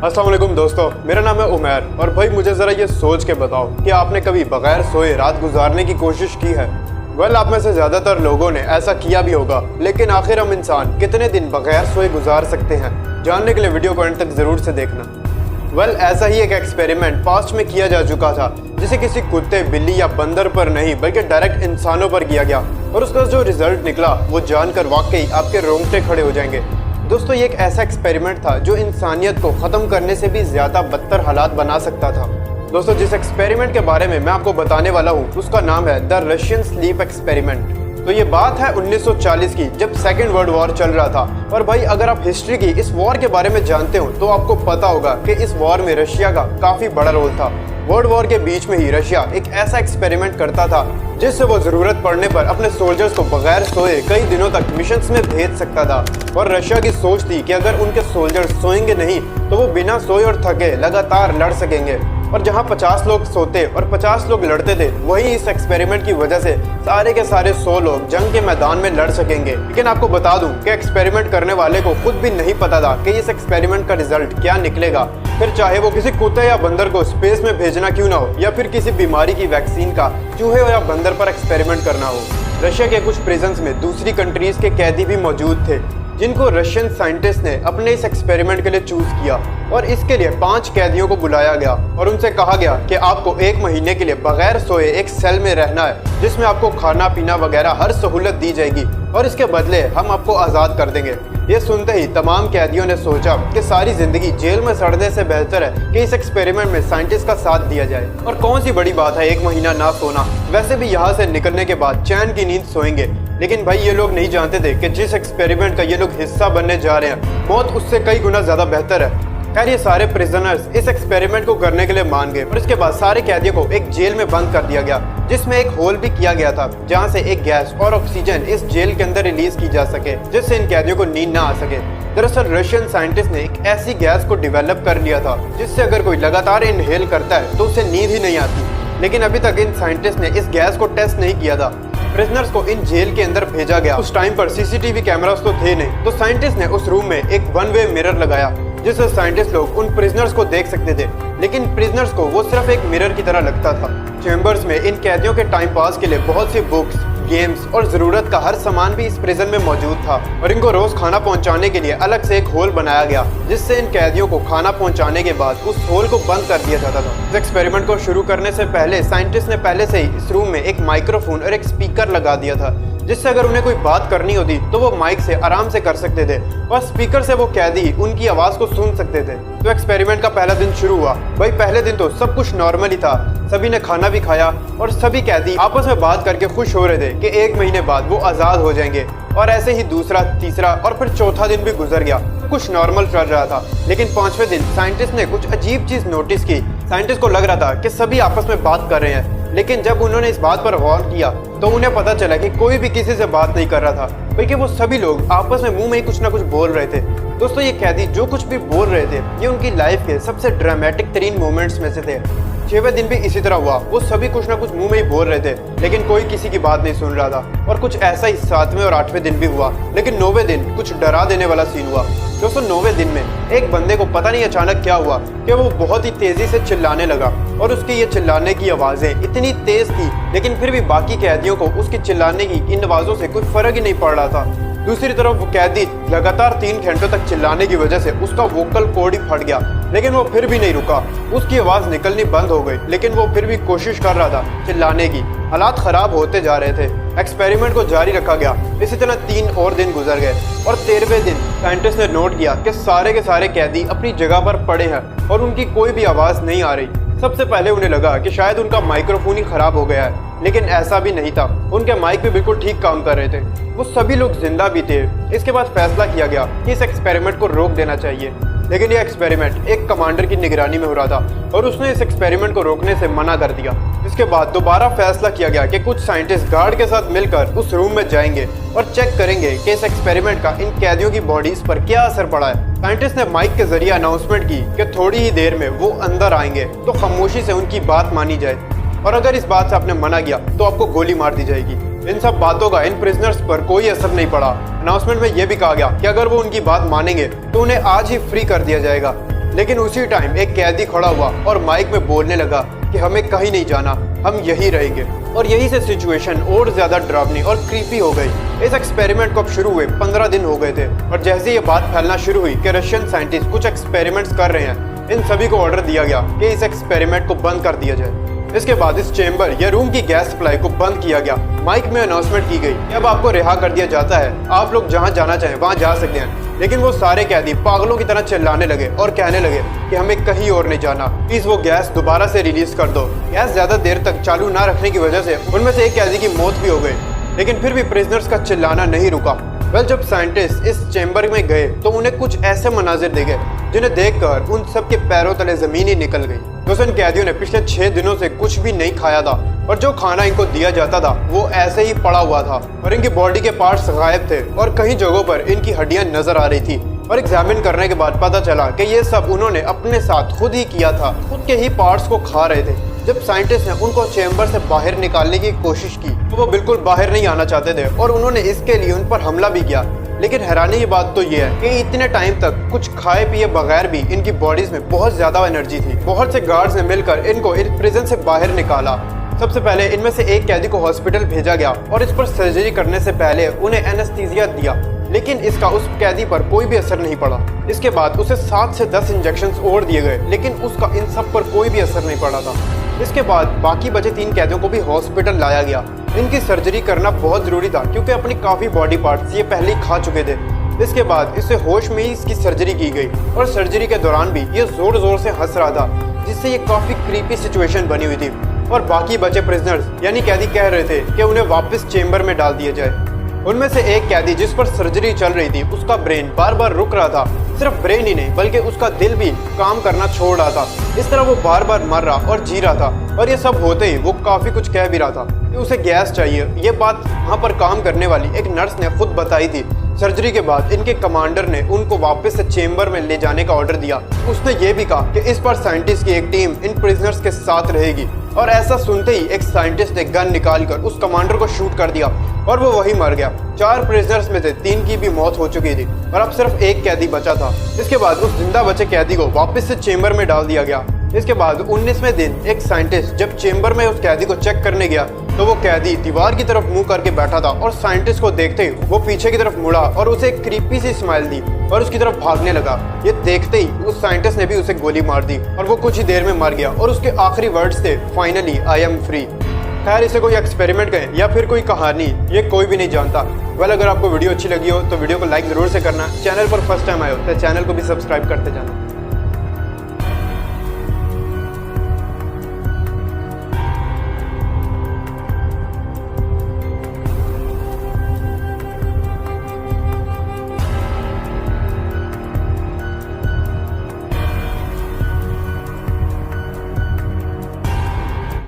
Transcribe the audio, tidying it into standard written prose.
अस्सलाम वालेकुम दोस्तों, मेरा नाम है उमैर और भाई मुझे ज़रा ये सोच के बताओ कि आपने कभी बगैर सोए रात गुजारने की कोशिश की है? आप में से ज़्यादातर लोगों ने ऐसा किया भी होगा, लेकिन आखिर हम इंसान कितने दिन बगैर सोए गुजार सकते हैं? जानने के लिए वीडियो को एंड तक ज़रूर से देखना। ऐसा ही एक एक्सपेरिमेंट पास्ट में किया जा चुका था, जिसे किसी कुत्ते, बिल्ली या बंदर पर नहीं बल्कि डायरेक्ट इंसानों पर किया गया, और उसका जो रिजल्ट निकला वो जानकर वाकई आपके रोंगटे खड़े हो जाएंगे। दोस्तों, ये एक ऐसा एक्सपेरिमेंट था जो इंसानियत को ख़त्म करने से भी ज़्यादा बदतर हालात बना सकता था। दोस्तों, जिस एक्सपेरिमेंट के बारे में मैं आपको बताने वाला हूँ उसका नाम है द रशियन स्लीप एक्सपेरिमेंट। तो ये बात है 1940 की, जब सेकेंड वर्ल्ड वॉर चल रहा था। और भाई, अगर आप हिस्ट्री की इस वॉर के बारे में जानते हो तो आपको पता होगा कि इस वॉर में रशिया का काफ़ी बड़ा रोल था। वर्ल्ड वॉर के बीच में ही रशिया एक ऐसा एक्सपेरिमेंट करता था जिससे वो ज़रूरत पड़ने पर अपने सोल्जर्स को बगैर सोए कई दिनों तक मिशंस में भेज सकता था। और रशिया की सोच थी कि अगर उनके सोल्जर्स सोएंगे नहीं तो वो बिना सोए और थके लगातार लड़ सकेंगे। और जहां 50 लोग सोते और 50 लोग लड़ते थे, वहीं इस एक्सपेरिमेंट की वजह से सारे के सारे 100 लोग जंग के मैदान में लड़ सकेंगे। लेकिन आपको बता दूं कि एक्सपेरिमेंट करने वाले को खुद भी नहीं पता था कि इस एक्सपेरिमेंट का रिजल्ट क्या निकलेगा। फिर चाहे वो किसी कुत्ते या बंदर को स्पेस में भेजना क्यों ना हो, या फिर किसी बीमारी की वैक्सीन का चूहे या बंदर पर एक्सपेरिमेंट करना हो। रशिया के कुछ प्रिजन्स में दूसरी कंट्रीज के कैदी भी मौजूद थे, जिनको रशियन साइंटिस्ट ने अपने इस एक्सपेरिमेंट के लिए चूज किया। और इसके लिए 5 कैदियों को बुलाया गया और उनसे कहा गया कि आपको 1 महीने के लिए बगैर सोए एक सेल में रहना है, जिसमें आपको खाना पीना वगैरह हर सहूलत दी जाएगी, और इसके बदले हम आपको आज़ाद कर देंगे। ये सुनते ही तमाम कैदियों ने सोचा कि सारी जिंदगी जेल में सड़ने से बेहतर है कि इस एक्सपेरिमेंट में साइंटिस्ट का साथ दिया जाए। और कौन सी बड़ी बात है 1 महीना ना सोना, वैसे भी यहाँ से निकलने के बाद चैन की नींद सोएंगे। लेकिन भाई, ये लोग नहीं जानते थे कि जिस एक्सपेरिमेंट का ये लोग हिस्सा बनने जा रहे हैं, मौत उससे कई गुना ज़्यादा बेहतर है। खैर, ये सारे प्रिजनर्स इस एक्सपेरिमेंट को करने के लिए मान गए और इसके बाद सारे कैदियों को एक जेल में बंद कर दिया गया, जिसमें एक होल भी किया गया था जहां से एक गैस और ऑक्सीजन इस जेल के अंदर रिलीज की जा सके, जिससे इन कैदियों को नींद ना आ सके। दरअसल रशियन साइंटिस्ट ने एक ऐसी गैस को डेवलप कर लिया था जिससे अगर कोई लगातार इनहेल करता है तो उसे नींद ही नहीं आती। लेकिन अभी तक इन साइंटिस्ट ने इस गैस को टेस्ट नहीं किया था। प्रिजनर्स को इन जेल के अंदर भेजा गया। उस टाइम पर सीसीटीवी कैमरास तो थे नहीं, तो साइंटिस्ट ने उस रूम में एक 1 वे मिरर लगाया, जिससे साइंटिस्ट लोग उन प्रिजनर्स को देख सकते थे। लेकिन प्रिजनर्स को वो सिर्फ एक मिरर की तरह लगता था। चैम्बर्स में इन कैदियों के टाइम पास के लिए बहुत सी बुक्स, गेम्स और ज़रूरत का हर सामान भी इस प्रिजन में मौजूद था। और इनको रोज़ खाना पहुंचाने के लिए अलग से एक होल बनाया गया, जिससे इन कैदियों को खाना पहुंचाने के बाद उस होल को बंद कर दिया जाता था। इस एक्सपेरिमेंट को शुरू करने से पहले साइंटिस्ट ने पहले से ही इस रूम में एक माइक्रोफोन और एक स्पीकर लगा दिया था, जिससे अगर उन्हें कोई बात करनी होती तो वो माइक से आराम से कर सकते थे और स्पीकर से वो कैदी उनकी आवाज़ को सुन सकते थे। तो एक्सपेरिमेंट का पहला दिन शुरू हुआ। भाई, पहले दिन तो सब कुछ नॉर्मल ही था। सभी ने खाना भी खाया और सभी कैदी आपस में बात करके खुश हो रहे थे कि 1 महीने बाद वो आज़ाद हो जाएंगे। और ऐसे ही दूसरा, तीसरा और फिर चौथा दिन भी गुजर गया। कुछ नॉर्मल चल रहा था। लेकिन 5वें दिन साइंटिस्ट ने कुछ अजीब चीज़ नोटिस की। साइंटिस्ट को लग रहा था कि सभी आपस में बात कर रहे हैं, लेकिन जब उन्होंने इस बात पर गौर किया तो उन्हें पता चला कि कोई भी किसी से बात नहीं कर रहा था, बल्कि वो सभी लोग आपस में मुंह में ही कुछ ना कुछ बोल रहे थे। दोस्तों, ये कैदी जो कुछ भी बोल रहे थे ये उनकी लाइफ के सबसे ड्रामेटिक तरीन मोमेंट्स में से थे। 6वें दिन भी इसी तरह हुआ। वो सभी कुछ ना कुछ मुंह में ही बोल रहे थे, लेकिन कोई किसी की बात नहीं सुन रहा था। और कुछ ऐसा ही 7वें और 8वें दिन भी हुआ। लेकिन 9वें दिन कुछ डरा देने वाला सीन हुआ। दोस्तों, 9वें दिन में एक बंदे को पता नहीं अचानक क्या हुआ कि वो बहुत ही तेजी से चिल्लाने लगा, और उसकी ये चिल्लाने की आवाज़ें इतनी तेज थी, लेकिन फिर भी बाकी कैदियों को उसकी चिल्लाने की इन आवाज़ों से कोई फर्क ही नहीं पड़ रहा था। दूसरी तरफ वो कैदी लगातार 3 घंटों तक चिल्लाने की वजह से उसका वोकल कॉर्ड ही फट गया, लेकिन वो फिर भी नहीं रुका। उसकी आवाज़ निकलनी बंद हो गई, लेकिन वो फिर भी कोशिश कर रहा था चिल्लाने की। हालात ख़राब होते जा रहे थे। एक्सपेरिमेंट को जारी रखा गया। इसी तरह 3 और दिन गुजर गए और 13वें दिन साइंटिस्ट ने नोट किया कि सारे के सारे कैदी अपनी जगह पर पड़े हैं और उनकी कोई भी आवाज़ नहीं आ रही। सबसे पहले उन्हें लगा कि शायद उनका माइक्रोफोन ही खराब हो गया है, लेकिन ऐसा भी नहीं था। उनके माइक भी बिल्कुल ठीक काम कर रहे थे। वो सभी लोग जिंदा भी थे। इसके बाद फैसला किया गया कि इस एक्सपेरिमेंट को रोक देना चाहिए। लेकिन यह एक्सपेरिमेंट एक कमांडर की निगरानी में हो रहा था और उसने इस एक्सपेरिमेंट को रोकने से मना कर दिया। इसके बाद दोबारा फैसला किया गया कि कुछ साइंटिस्ट गार्ड के साथ मिलकर उस रूम में जाएंगे और चेक करेंगे कि इस एक्सपेरिमेंट का इन कैदियों की बॉडीज पर क्या असर पड़ा है। साइंटिस्ट ने माइक के जरिए अनाउंसमेंट की कि थोड़ी ही देर में वो अंदर आएंगे, तो खामोशी से उनकी बात मानी जाए, और अगर इस बात से आपने मना किया तो आपको गोली मार दी जाएगी। इन सब बातों का इन प्रिजनर्स पर कोई असर नहीं पड़ा। अनाउंसमेंट में यह भी कहा गया कि अगर वो उनकी बात मानेंगे तो उन्हें आज ही फ्री कर दिया जाएगा। लेकिन उसी टाइम एक कैदी खड़ा हुआ और माइक में बोलने लगा कि हमें कहीं नहीं जाना, हम यहीं रहेंगे। और यही से सिचुएशन और ज्यादा डरावनी और क्रीपी हो गई। इस एक्सपेरिमेंट को अब शुरू हुए 15 दिन हो गए थे और जैसे ये बात फैलना शुरू हुई कि रशियन साइंटिस्ट कुछ एक्सपेरिमेंट्स कर रहे हैं, इन सभी को ऑर्डर दिया गया कि इस एक्सपेरिमेंट को बंद कर दिया जाए। इसके बाद इस चेंबर या रूम की गैस सप्लाई को बंद किया गया। माइक में अनाउंसमेंट की गई कि अब आपको रिहा कर दिया जाता है, आप लोग जहां जाना चाहें वहां जा सकते हैं। लेकिन वो सारे कैदी पागलों की तरह चिल्लाने लगे और कहने लगे कि हमें कहीं और नहीं जाना, प्लीज वो गैस दोबारा से रिलीज कर दो। गैस ज्यादा देर तक चालू ना रखने की वजह से उनमें से एक कैदी की मौत भी हो गई, लेकिन फिर भी प्रिजनर्स का चिल्लाना नहीं रुका। जब साइंटिस्ट इस चेंबर में गए तो उन्हें कुछ ऐसे मनाजिर दिखे जिन्हें देखकर उन सबके पैरों तले जमीन ही निकल गई। इन कैदियों ने पिछले 6 दिनों से कुछ भी नहीं खाया था और जो खाना इनको दिया जाता था वो ऐसे ही पड़ा हुआ था और इनकी बॉडी के पार्ट्स गायब थे और कई जगहों पर इनकी हड्डियां नजर आ रही थी। और एग्जामिन करने के बाद पता चला कि ये सब उन्होंने अपने साथ खुद ही किया था, खुद के ही पार्ट्स को खा रहे थे। जब साइंटिस्ट ने उनको चेंबर से बाहर निकालने की कोशिश की तो वो बिल्कुल बाहर नहीं आना चाहते थे और उन्होंने इसके लिए उन पर हमला भी किया। लेकिन हैरानी की बात तो ये है कि इतने टाइम तक कुछ खाए पिए बगैर भी इनकी बॉडीज में बहुत ज्यादा एनर्जी थी। बहुत से गार्ड्स ने मिलकर इनको इस प्रिजन से बाहर निकाला। सबसे पहले इनमें से एक कैदी को हॉस्पिटल भेजा गया और इस पर सर्जरी करने से पहले उन्हें एनेस्थीसिया दिया, लेकिन इसका उस कैदी पर कोई भी असर नहीं पड़ा। इसके बाद उसे 7 से 10 इंजेक्शंस और दिए गए, लेकिन उसका इन सब पर कोई भी असर नहीं पड़ा था। इसके बाद बाकी बचे 3 कैदियों को भी हॉस्पिटल लाया गया। इनकी सर्जरी करना बहुत जरूरी था क्योंकि अपनी काफी बॉडी पार्ट्स ये पहले ही खा चुके थे। इसके बाद इसे होश में ही इसकी सर्जरी की गई और सर्जरी के दौरान भी ये जोर जोर से हंस रहा था, जिससे ये काफी क्रीपी सिचुएशन बनी हुई थी। और बाकी बचे प्रिजनर्स यानी कैदी कह रहे थे कि उन्हें वापस चेंबर में डाल दिया जाए। उनमें से एक कैदी जिस पर सर्जरी चल रही थी उसका ब्रेन बार बार रुक रहा था। सिर्फ ब्रेन ही नहीं बल्कि उसका दिल भी काम करना छोड़ रहा था। इस तरह वो बार बार मर रहा और जी रहा था और ये सब होते ही वो काफी कुछ कह भी रहा था कि उसे गैस चाहिए। ये बात वहाँ पर काम करने वाली एक नर्स ने खुद बताई थी। सर्जरी के बाद इनके कमांडर ने उनको वापस से चेंबर में ले जाने का ऑर्डर दिया। उसने ये भी कहा कि इस बार साइंटिस्ट की एक टीम इन प्रिजनर्स के साथ रहेगी। और ऐसा सुनते ही एक साइंटिस्ट ने गन निकालकर उस कमांडर को शूट कर दिया और वो वही मर गया। 4 प्रिजनर्स में से 3 की भी मौत हो चुकी थी और अब सिर्फ एक कैदी बचा था। इसके बाद उस जिंदा बचे कैदी को वापस से चेंबर में डाल दिया गया। इसके बाद 19वें दिन एक साइंटिस्ट जब चेंबर में उस कैदी को चेक करने गया तो वो कैदी दीवार की तरफ मुंह करके बैठा था और साइंटिस्ट को देखते ही वो पीछे की तरफ मुड़ा और उसे एक क्रीपी सी स्माइल दी और उसकी तरफ भागने लगा। ये देखते ही उस साइंटिस्ट ने भी उसे गोली मार दी और वो कुछ ही देर में मर गया और उसके आखिरी वर्ड्स थे फाइनली आई एम फ्री। खैर, इसे कोई एक्सपेरिमेंट कहें या फिर कोई कहानी, ये कोई भी नहीं जानता। अगर आपको वीडियो अच्छी लगी हो तो वीडियो को लाइक जरूर से करना। चैनल पर फर्स्ट टाइम आए हो तो चैनल को भी सब्सक्राइब करते जाना।